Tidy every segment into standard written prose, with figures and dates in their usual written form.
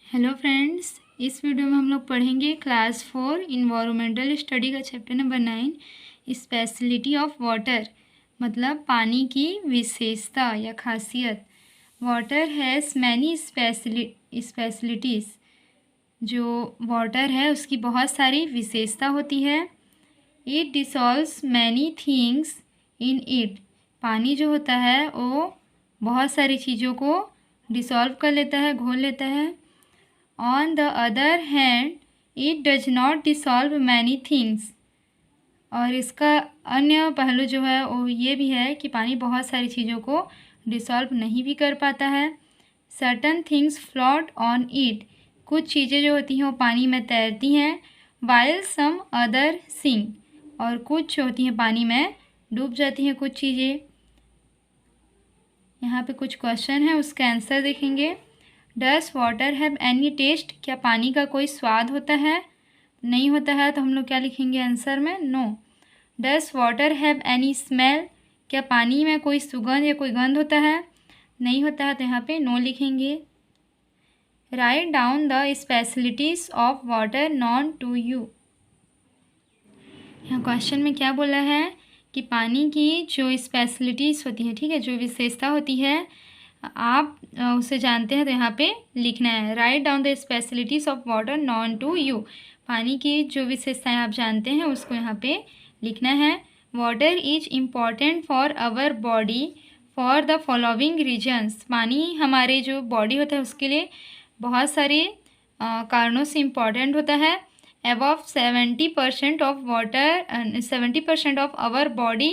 Hello friends, इस video में हम लोग पढ़ेंगे क्लास 4 इन्वायरमेंटल स्टडी का chapter number 9 speciality of water. मतलब पानी की विशेषता या खासियत। Water has many specialities. जो वाटर है उसकी बहुत सारी विशेषता होती है। It dissolves many things in it. पानी जो होता है वो बहुत सारी चीज़ों को डिसॉल्व कर लेता है, घोल लेता है। On the other hand, it does not dissolve many things। और इसका अन्य पहलू जो है वो ये भी है कि पानी बहुत सारी चीज़ों को डिसॉल्व नहीं भी कर पाता है। Certain things float on it। कुछ चीज़ें जो होती हैं वो पानी में तैरती हैं। While some other sink। और कुछ जो होती हैं पानी में डूब जाती हैं कुछ चीज़ें। यहाँ पे कुछ क्वेश्चन है, उसका आंसर देखेंगे। डस वाटर हैव एनी टेस्ट। क्या पानी का कोई स्वाद होता है? नहीं होता है तो हम लोग क्या लिखेंगे आंसर में? No. Does water have any smell. क्या पानी में कोई सुगंध या कोई गंध होता है? नहीं होता है तो यहाँ पे नो लिखेंगे। Write down the specialities of water known to you. यहाँ क्वेश्चन में क्या बोला है कि पानी की जो स्पेशलिटीज़ होती है, ठीक है, जो विशेषता होती है आप उसे जानते हैं तो यहाँ पे लिखना है। Write down the specialities of water known to you. पानी की जो विशेषताएं आप जानते हैं उसको यहाँ पे लिखना है। Water is important for our body for the following reasons. पानी हमारे जो बॉडी होता है उसके लिए बहुत सारे कारणों से इम्पॉर्टेंट होता है। Above 70% of water 70% of our body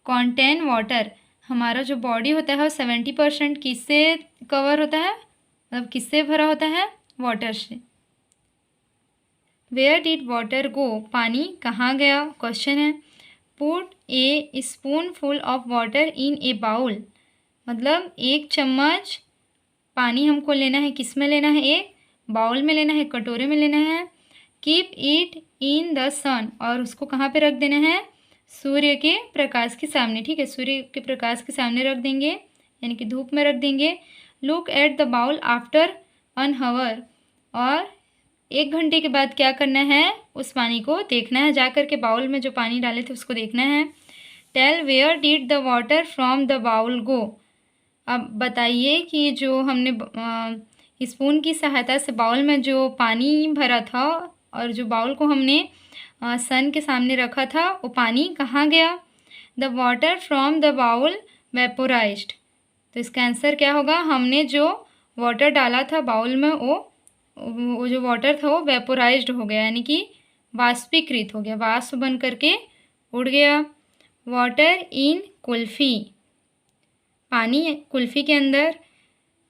contain water. हमारा जो बॉडी होता है वो 70% किससे कवर होता है, मतलब किससे भरा होता है? वाटर से। Where did water go. पानी कहाँ गया? क्वेश्चन है। Put a spoonful of water in a bowl. मतलब एक चम्मच पानी हमको लेना है, किस में लेना है? एक बाउल में लेना है, कटोरे में लेना है। कीप इट इन द सन। और उसको कहाँ पे रख देना है? सूर्य के प्रकाश के सामने, ठीक है, सूर्य के प्रकाश के सामने रख देंगे, यानी कि धूप में रख देंगे। Look at the bowl after 1 hour. और 1 घंटे के बाद क्या करना है? उस पानी को देखना है, जा कर के बाउल में जो पानी डाले थे उसको देखना है। Tell where did the water from the bowl go. अब बताइए कि जो हमने स्पून की सहायता से बाउल में जो पानी भरा था और जो बाउल को हमने सन के सामने रखा था वो पानी कहाँ गया? The water from the bowl vaporised. तो इसका आंसर क्या होगा? हमने जो वाटर डाला था बाउल में वो जो वाटर था वो वेपोराइज्ड हो गया, यानी कि वाष्पीकृत हो गया, वाष्प बन करके उड़ गया। Water in kulfi. पानी कुल्फ़ी के अंदर।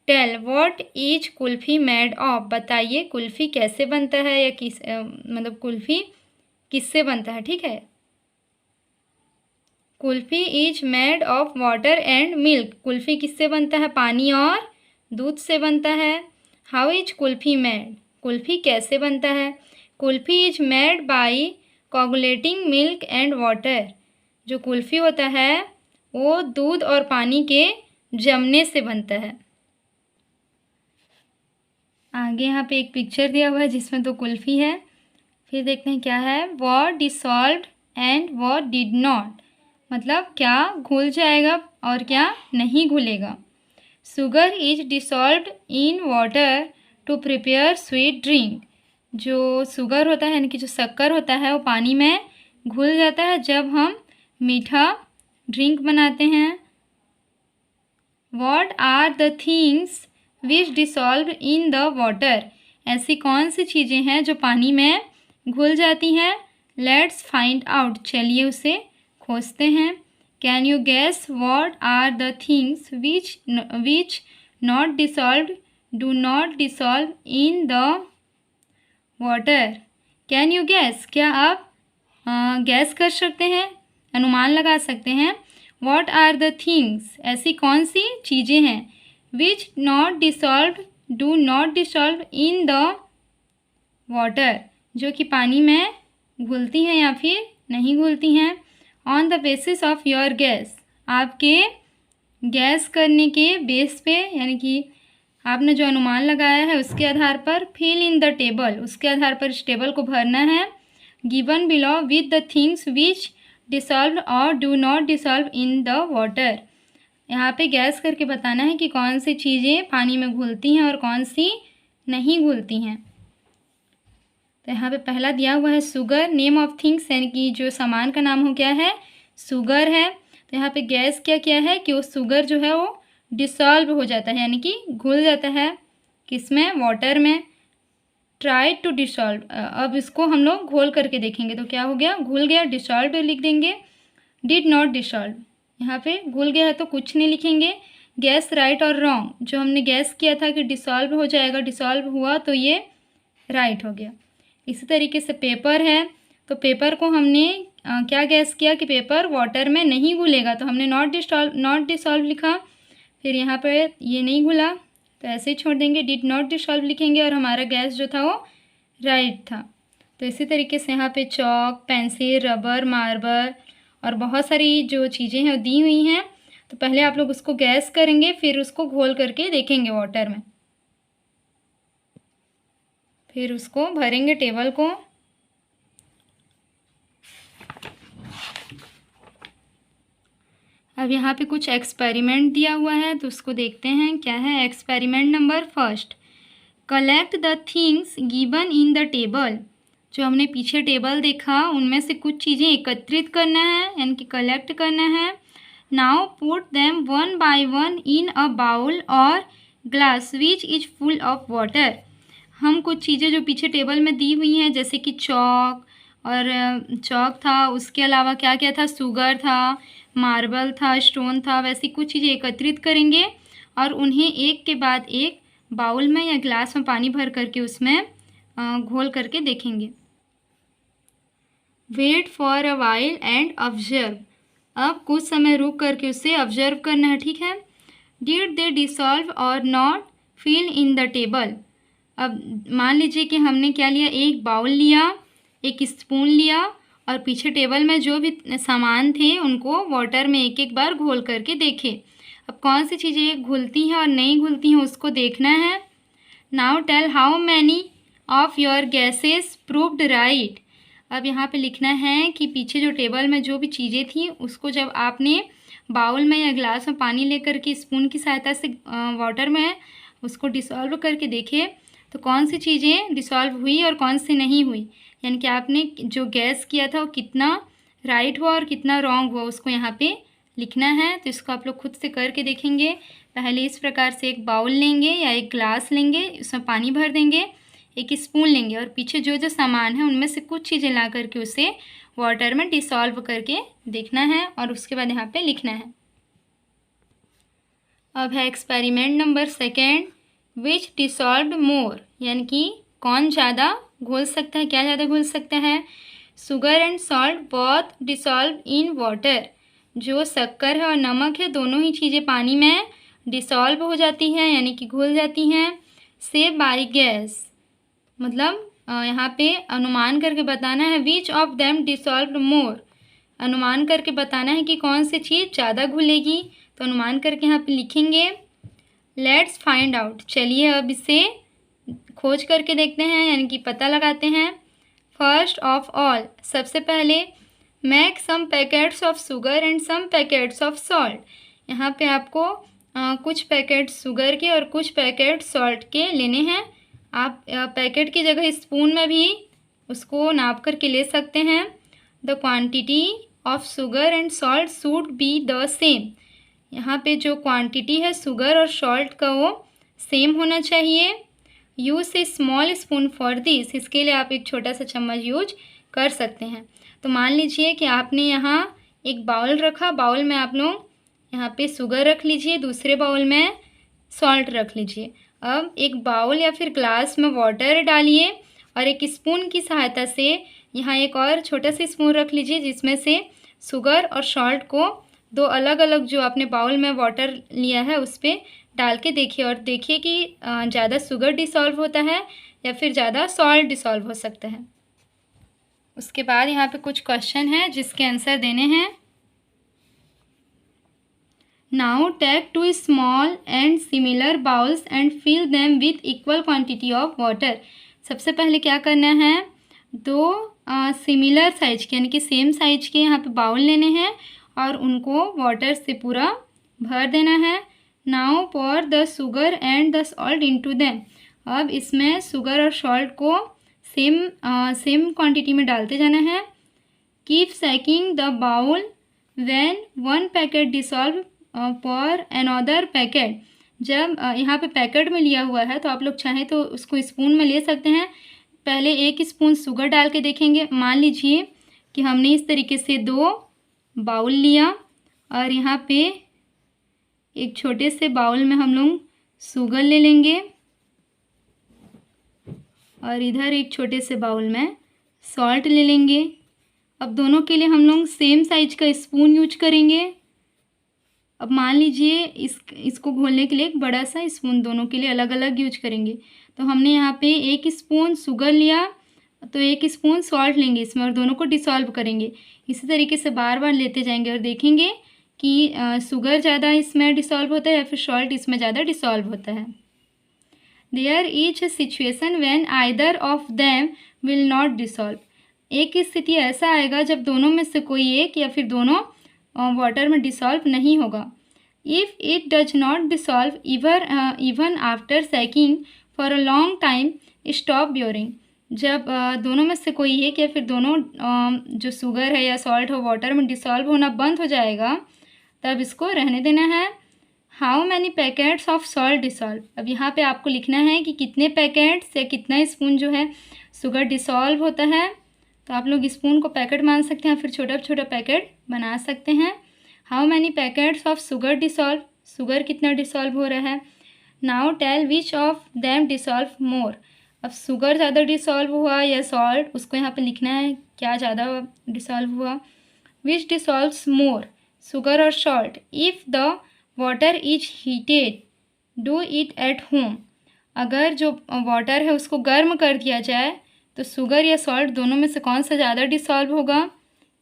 Tell what is kulfi made of. बताइए कुल्फ़ी कैसे बनता है या मतलब कुल्फ़ी किससे बनता है, ठीक है। Kulfi is made of water and milk. Kulfi किससे बनता है? पानी और दूध से बनता है। How is kulfi made. Kulfi कैसे बनता है? Kulfi is made by coagulating milk and water. जो कुल्फ़ी होता है वो दूध और पानी के जमने से बनता है। आगे यहाँ पे एक पिक्चर दिया हुआ है जिसमें 2 कुल्फ़ी है। फिर देखते हैं क्या है। What dissolved and what did not. मतलब क्या घुल जाएगा और क्या नहीं घुलेगा। Sugar is dissolved in water to prepare sweet drink. जो शुगर होता है यानी कि जो शक्कर होता है वो पानी में घुल जाता है जब हम मीठा ड्रिंक बनाते हैं। What are the things which dissolve in the water. ऐसी कौन सी चीज़ें हैं जो पानी में घुल जाती हैं? Let's find out. चलिए उसे खोजते हैं। Can you guess what are the things which not dissolved do not dissolve in the water. Can you guess. क्या आप गैस कर सकते हैं, अनुमान लगा सकते हैं? What are the things. ऐसी कौन सी चीज़ें हैं which not dissolved do not dissolve in the water, जो कि पानी में घुलती हैं या फिर नहीं घुलती हैं। On the basis of your gas. आपके गैस करने के बेस पे, यानी कि आपने जो अनुमान लगाया है उसके आधार पर फिल इन द टेबल, उसके आधार पर इस टेबल को भरना है। Given below with the things which dissolve और do not dissolve in the water. यहाँ पे गैस करके बताना है कि कौन सी चीज़ें पानी में घुलती हैं और कौन सी नहीं घुलती हैं। तो यहाँ पे पहला दिया हुआ है शुगर, नेम ऑफ थिंग्स, यानी कि जो सामान का नाम हो क्या है, शुगर है। तो यहाँ पे गैस क्या किया है कि वो शुगर जो है वो डिसॉल्व हो जाता है, यानी कि घुल जाता है किसमें, वाटर में। ट्राई टू डिसॉल्व, अब इसको हम लोग घोल करके देखेंगे तो क्या हो गया, घुल गया, डिसॉल्व लिख देंगे। डिड नॉट डिसॉल्व, यहाँ पे घुल गया है तो कुछ नहीं लिखेंगे। गैस राइट और रॉन्ग, जो हमने गैस किया था कि डिसॉल्व हो जाएगा, डिसॉल्व हुआ तो ये राइट हो गया। इसी तरीके से पेपर है, तो पेपर को हमने क्या गैस किया कि पेपर वाटर में नहीं घुलेगा, तो हमने नॉट डिसॉल्व लिखा। फिर यहाँ पर ये नहीं घुला तो ऐसे ही छोड़ देंगे, डिड नॉट डिसॉल्व लिखेंगे और हमारा गैस जो था वो राइट था। तो इसी तरीके से यहाँ पे चॉक, पेंसिल, रबर, मार्बर और बहुत सारी जो चीज़ें हैं वो दी हुई हैं। तो पहले आप लोग उसको गैस करेंगे, फिर उसको घोल करके देखेंगे वाटर में, फिर उसको भरेंगे टेबल को। अब यहाँ पे कुछ एक्सपेरिमेंट दिया हुआ है तो उसको देखते हैं क्या है। Experiment number first, collect the things given in the table. जो हमने पीछे टेबल देखा उनमें से कुछ चीज़ें एकत्रित करना है, यानी कि कलेक्ट करना है। Now put them one by one in a bowl और glass which is full of water. हम कुछ चीज़ें जो पीछे टेबल में दी हुई हैं, जैसे कि चॉक था, उसके अलावा क्या क्या था, शुगर था, मार्बल था, स्टोन था, वैसी कुछ चीज़ें एकत्रित करेंगे और उन्हें एक के बाद एक बाउल में या ग्लास में पानी भर करके उसमें घोल करके देखेंगे। Wait for a while and observe, अब कुछ समय रुक करके उसे ऑब्जर्व करना है, ठीक है। डिड दे डिसॉल्व और not fill in the table. अब मान लीजिए कि हमने क्या लिया, एक बाउल लिया, एक स्पून लिया और पीछे टेबल में जो भी सामान थे उनको वाटर में एक एक बार घोल करके देखे। अब कौन सी चीज़ें घुलती हैं और नहीं घुलती हैं उसको देखना है। Now tell how many of your guesses proved right. अब यहाँ पे लिखना है कि पीछे जो टेबल में जो भी चीज़ें थी उसको जब आपने बाउल में या ग्लास में पानी लेकर के स्पून की सहायता से वाटर में उसको डिसॉल्व करके देखे तो कौन सी चीज़ें डिसॉल्व हुई और कौन सी नहीं हुई, यानी कि आपने जो गैस किया था वो कितना राइट हुआ और कितना रॉन्ग हुआ उसको यहाँ पे लिखना है। तो इसको आप लोग खुद से करके देखेंगे। पहले इस प्रकार से एक बाउल लेंगे या एक ग्लास लेंगे, उसमें पानी भर देंगे, एक स्पून लेंगे और पीछे जो जो सामान है उनमें से कुछ चीज़ें ला करके उसे वाटर में डिसॉल्व करके देखना है और उसके बाद यहाँ पे लिखना है। अब है एक्सपेरिमेंट नंबर सेकेंड, विच डिसॉल्व्ड मोर, यानी कि कौन ज़्यादा घुल सकता है, क्या ज़्यादा घुल सकता है। Sugar and salt both dissolve in water, जो शक्कर है और नमक है दोनों ही चीज़ें पानी में डिसॉल्व हो जाती हैं, यानी कि घुल जाती हैं। से बाय गैस, मतलब यहाँ पे अनुमान करके बताना है। विच ऑफ देम डिसॉल्व्ड मोर, अनुमान करके बताना है कि कौन सी चीज़ ज़्यादा घुलेगी। तो अनुमान करके यहाँ पे लिखेंगे। लेट्स फाइंड आउट, चलिए अब इसे खोज करके देखते हैं, यानी कि पता लगाते हैं। फर्स्ट ऑफ ऑल, सबसे पहले make some packets of sugar and some packets of salt. यहाँ पे आपको कुछ पैकेट शुगर के और कुछ पैकेट सॉल्ट के लेने हैं। आप पैकेट की जगह स्पून में भी उसको नाप करके ले सकते हैं। The quantity of sugar and salt should be the same, यहाँ पे जो क्वांटिटी है शुगर और सॉल्ट का वो सेम होना चाहिए। Use A small spoon for this, इसके लिए आप एक छोटा सा चम्मच यूज कर सकते हैं। तो मान लीजिए कि आपने यहाँ एक बाउल रखा, बाउल में आप लोग यहाँ पे शुगर रख लीजिए, दूसरे बाउल में सॉल्ट रख लीजिए। अब एक बाउल या फिर ग्लास में वाटर डालिए और एक स्पून की सहायता से यहाँ एक और छोटा सा स्पून रख लीजिए जिसमें से शुगर और सॉल्ट को दो अलग अलग जो आपने बाउल में वाटर लिया है उस पर डाल के देखिए और देखिए कि ज़्यादा शुगर डिसॉल्व होता है या फिर ज़्यादा सॉल्ट डिसॉल्व हो सकता है। उसके बाद यहाँ पे कुछ क्वेश्चन है जिसके आंसर देने हैं। Now take 2 small and similar bowls and fill them with equal quantity of water. सबसे पहले क्या करना है, दो सिमिलर साइज के यानी कि सेम साइज के यहाँ पे बाउल लेने हैं और उनको वाटर से पूरा भर देना है। Now pour the sugar and the salt into them. अब इसमें शुगर और सॉल्ट को सेम क्वांटिटी में डालते जाना है। Keep shaking the bowl when one packet dissolve put another packet. जब यहाँ पे पैकेट में लिया हुआ है तो आप लोग चाहें तो उसको स्पून में ले सकते हैं। पहले 1 स्पून शुगर डाल के देखेंगे। मान लीजिए कि हमने इस तरीके से 2 बाउल लिया और यहाँ पे एक छोटे से बाउल में हम लोग शुगर ले लेंगे और इधर एक छोटे से बाउल में सॉल्ट ले लेंगे। अब दोनों के लिए हम लोग सेम साइज का स्पून यूज करेंगे। अब मान लीजिए इसको घोलने के लिए एक बड़ा सा स्पून दोनों के लिए अलग अलग यूज करेंगे। तो हमने यहाँ पे 1 स्पून शुगर लिया तो 1 स्पून सॉल्ट लेंगे इसमें और दोनों को डिसॉल्व करेंगे। इसी तरीके से बार बार लेते जाएंगे और देखेंगे कि शुगर ज़्यादा इसमें डिसॉल्व होता है या फिर सॉल्ट इसमें ज़्यादा डिसॉल्व होता है। There is a situation when either of them will not dissolve. एक स्थिति ऐसा आएगा जब दोनों में से कोई एक या फिर दोनों वाटर में डिसॉल्व नहीं होगा। If it does not dissolve even after shaking for a long time stop pouring. जब दोनों में से कोई एक या फिर दोनों जो शुगर है या सॉल्ट हो वाटर में डिसॉल्व होना बंद हो जाएगा तब इसको रहने देना है। How many packets of salt dissolve. अब यहाँ पे आपको लिखना है कि कितने पैकेट्स या कितना स्पून जो है शुगर डिसॉल्व होता है। तो आप लोग स्पून को पैकेट मान सकते हैं फिर छोटा छोटा पैकेट बना सकते हैं। How many packets of sugar dissolve, sugar कितना डिसॉल्व हो रहा है। Now tell which of them dissolve more. अब शुगर ज़्यादा डिसॉल्व हुआ या सॉल्ट, उसको यहाँ पे लिखना है क्या ज़्यादा डिसॉल्व हुआ। विच डिसॉल्व्स मोर, शुगर और salt. If the water is heated do it at home. अगर जो वाटर है उसको गर्म कर दिया जाए तो शुगर या सॉल्ट दोनों में से कौन सा ज़्यादा डिसॉल्व होगा,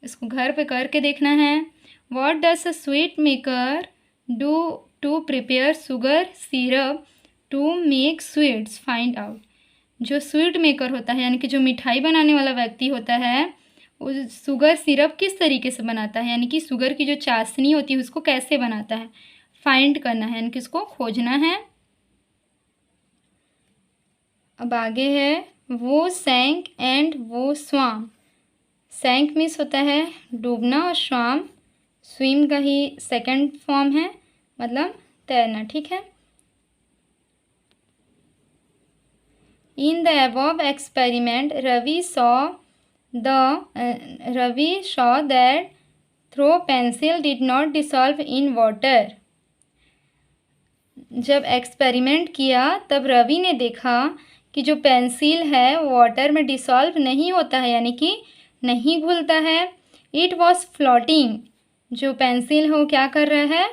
इसको घर पे करके देखना है। What does a sweet maker do to prepare sugar syrup to make sweets, find out. जो स्वीट मेकर होता है यानी कि जो मिठाई बनाने वाला व्यक्ति होता है उस शुगर सिरप किस तरीके से बनाता है, यानी कि शुगर की जो चाशनी होती है उसको कैसे बनाता है, फाइंड करना है यानी कि उसको खोजना है। अब आगे है वो सैंक एंड वो स्वाम। सैंक मीन्स होता है डूबना और स्वाम स्विम का ही सेकंड फॉर्म है, मतलब तैरना, ठीक है। In the above experiment Ravi saw that throw pencil did not dissolve in water. जब एक्सपेरिमेंट किया तब रवि ने देखा कि जो पेंसिल है वाटर में डिसॉल्व नहीं होता है यानी कि नहीं घुलता है। इट वॉज फ्लोटिंग, जो पेंसिल है वो क्या कर रहा है,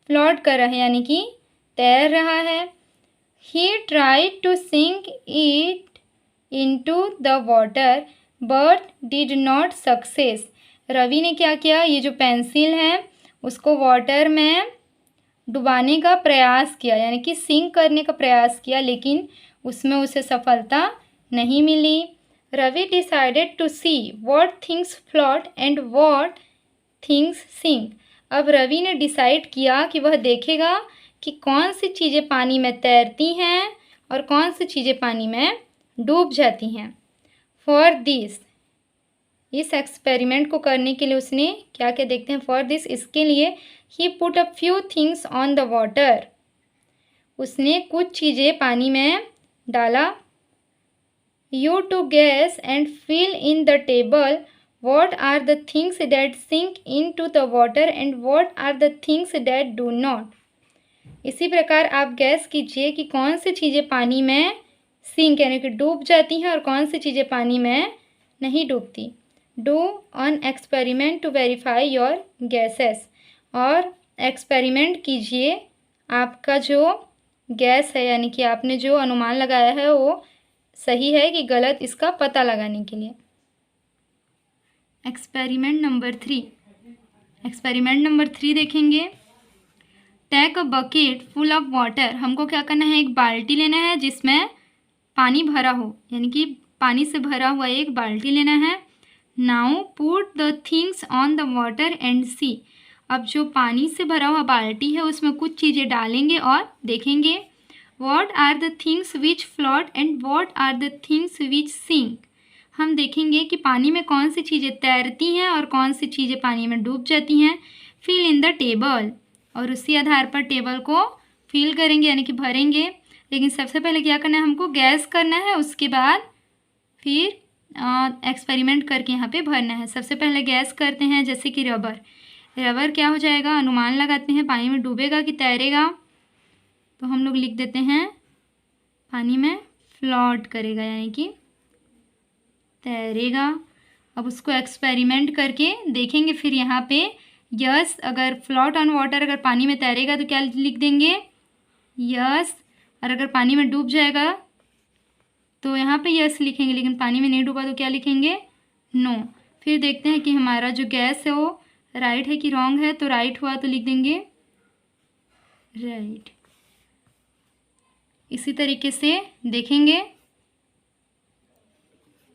फ्लोट कर रहा है यानी कि तैर रहा है। He tried to sink it into the water but did not success. Ravi ने क्या किया, ये जो पेंसिल है उसको वाटर में डुबाने का प्रयास किया यानी कि सिंक करने का प्रयास किया, लेकिन उसमें उसे सफलता नहीं मिली। Ravi decided to see what things float and what things sink. अब रवि ने डिसाइड किया कि वह देखेगा कि कौन सी चीज़ें पानी में तैरती हैं और कौन सी चीज़ें पानी में डूब जाती हैं। फॉर दिस, इस एक्सपेरिमेंट को करने के लिए उसने क्या क्या देखते हैं, फॉर दिस इसके लिए ही put a few things on the water. उसने कुछ चीज़ें पानी में डाला। You to guess and fill in the table what are the things that sink into the water and what are the things that do not। इसी प्रकार आप gas कीजिए कि कौन सी चीज़ें पानी में सिंक यानी कि डूब जाती हैं और कौन सी चीज़ें पानी में नहीं डूबती। Do on experiment to verify your guesses, और एक्सपेरिमेंट कीजिए आपका जो गैस है यानी कि आपने जो अनुमान लगाया है वो सही है कि गलत, इसका पता लगाने के लिए। एक्सपेरिमेंट नंबर 3 देखेंगे। Take a bucket full of water, हमको क्या करना है, एक बाल्टी लेना है जिसमें पानी भरा हो, यानी कि पानी से भरा हुआ एक बाल्टी लेना है। Now put the things on the water and see, अब जो पानी से भरा हुआ बाल्टी है उसमें कुछ चीज़ें डालेंगे और देखेंगे। What are the things which float and what are the things which sink, हम देखेंगे कि पानी में कौन सी चीज़ें तैरती हैं और कौन सी चीज़ें पानी में डूब जाती हैं। फिल इन द टेबल, और उसी आधार पर टेबल को फिल करेंगे यानी कि भरेंगे। लेकिन सबसे पहले क्या करना है, हमको गैस करना है, उसके बाद फिर एक्सपेरिमेंट करके यहाँ पे भरना है। सबसे पहले गैस करते हैं, जैसे कि रबर, रबर क्या हो जाएगा, अनुमान लगाते हैं पानी में डूबेगा कि तैरेगा, तो हम लोग लिख देते हैं पानी में फ्लोट करेगा यानी कि तैरेगा। अब उसको एक्सपेरिमेंट करके देखेंगे फिर यहाँ पे यस, अगर फ्लोट ऑन वाटर, अगर पानी में तैरेगा तो क्या लिख देंगे, यस, और अगर पानी में डूब जाएगा तो यहाँ पे यस लिखेंगे, लेकिन पानी में नहीं डूबा तो क्या लिखेंगे, नो। फिर देखते हैं कि हमारा जो गैस है वो राइट है कि रॉन्ग है, तो राइट हुआ तो लिख देंगे राइट। इसी तरीके से देखेंगे,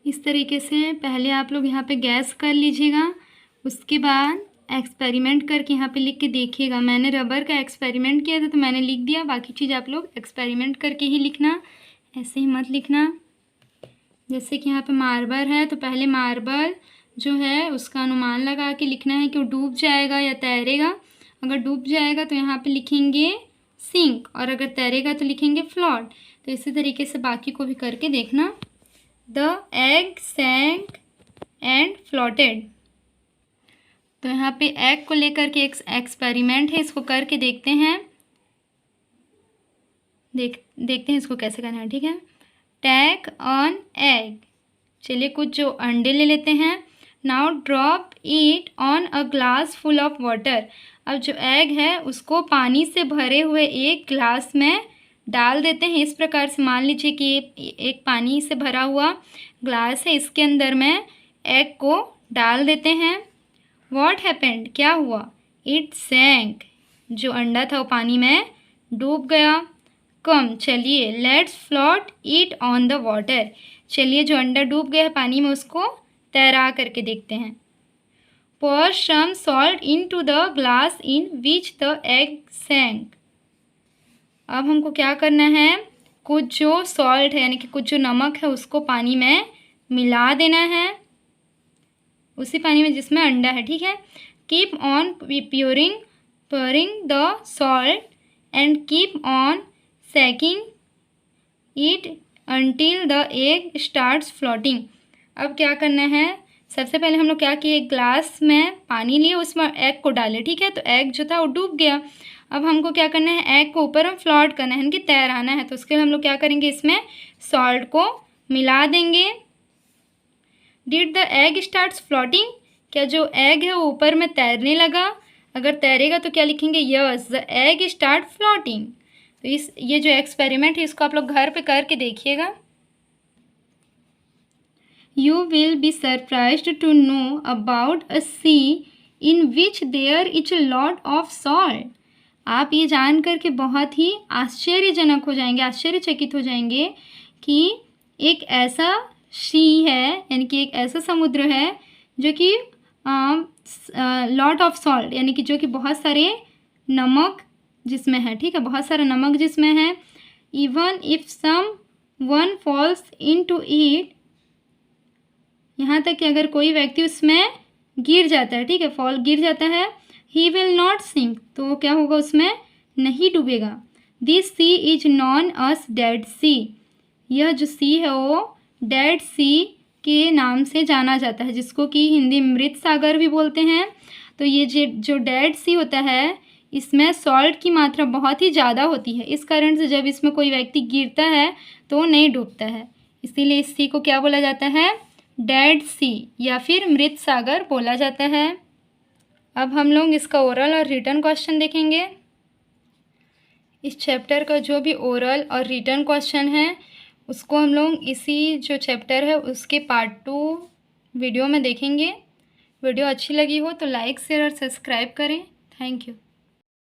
इस तरीके से पहले आप लोग यहाँ पे गैस कर लीजिएगा, उसके बाद एक्सपेरिमेंट करके यहाँ पे लिख के देखिएगा। मैंने रबर का एक्सपेरिमेंट किया था तो मैंने लिख दिया, बाकी चीज़ आप लोग एक्सपेरिमेंट करके ही लिखना, ऐसे ही मत लिखना। जैसे कि यहाँ पे मार्बल है, तो पहले मार्बल जो है उसका अनुमान लगा के लिखना है कि वो डूब जाएगा या तैरेगा। अगर डूब जाएगा तो यहाँ पे लिखेंगे सिंक, और अगर तैरेगा तो लिखेंगे फ्लोट। तो इसी तरीके से बाकी को भी करके देखना। द एग सैंक एंड फ्लोटेड, तो यहाँ पे एग को लेकर के एक एक्सपेरिमेंट है, इसको करके देखते हैं, देखते हैं इसको कैसे करना है, ठीक है। टैक ऑन एग, चलिए कुछ जो अंडे ले लेते हैं। Now drop it on a glass full of water, अब जो एग है उसको पानी से भरे हुए एक ग्लास में डाल देते हैं। इस प्रकार से मान लीजिए कि एक पानी से भरा हुआ ग्लास है, इसके अंदर में एग को डाल देते हैं। व्हाट हैपेंड, क्या हुआ, इट सैंक, जो अंडा था वो पानी में डूब गया। कम, चलिए let's float it on the water, चलिए जो अंडा डूब गया है पानी में उसको तैरा करके देखते हैं। pour some salt into the glass in which the egg sank, अब हमको क्या करना है, कुछ जो सॉल्ट है यानी कि कुछ जो नमक है उसको पानी में मिला देना है, उसी पानी में जिसमें अंडा है, ठीक है। Keep on pouring the salt and keep on shaking it until the egg starts floating, अब क्या करना है, सबसे पहले हम लोग क्या किए, एक ग्लास में पानी लिए, उसमें एग को डाले, ठीक है, तो एग जो था वो डूब गया। अब हमको क्या करना है, एग को ऊपर हम फ्लोट करना है, यानी कि तैराना है, तो उसके लिए हम लोग क्या करेंगे, इसमें सॉल्ट को मिला देंगे। Did the egg starts floating, क्या जो एग है वो ऊपर में तैरने लगा, अगर तैरेगा तो क्या लिखेंगे, yes the egg start floating. तो ये जो एक्सपेरिमेंट है इसको आप लोग घर पे करके देखिएगा। You will be surprised to know about a sea in which there is a lot of salt. आप ये जान कर के बहुत ही आश्चर्यजनक हो जाएंगे, आश्चर्यचकित हो जाएंगे कि एक ऐसा सी है, यानी कि एक ऐसा समुद्र है जो कि लॉट ऑफ सॉल्ट, यानी कि जो कि बहुत सारे नमक जिसमें है, ठीक है, बहुत सारा नमक जिसमें है। Even if someone falls into it, यहाँ तक कि अगर कोई व्यक्ति उसमें गिर जाता है, ठीक है, फॉल गिर जाता है, ही विल नॉट सिंक, तो क्या होगा, उसमें नहीं डूबेगा। This sea is known as dead sea, यह जो सी है वो डेड सी के नाम से जाना जाता है, जिसको कि हिंदी में मृत सागर भी बोलते हैं। तो ये जो डेड सी होता है इसमें सॉल्ट की मात्रा बहुत ही ज़्यादा होती है, इस कारण से जब इसमें कोई व्यक्ति गिरता है तो वो नहीं डूबता है, इसीलिए इस सी को क्या बोला जाता है, डेड सी या फिर मृत सागर बोला जाता है। अब हम लोग इसका ओरल और रिटन क्वेश्चन देखेंगे। इस चैप्टर का जो भी ओरल और रिटन क्वेश्चन है उसको हम लोग इसी जो चैप्टर है उसके पार्ट 2 वीडियो में देखेंगे। वीडियो अच्छी लगी हो तो लाइक शेयर और सब्सक्राइब करें। Thank you.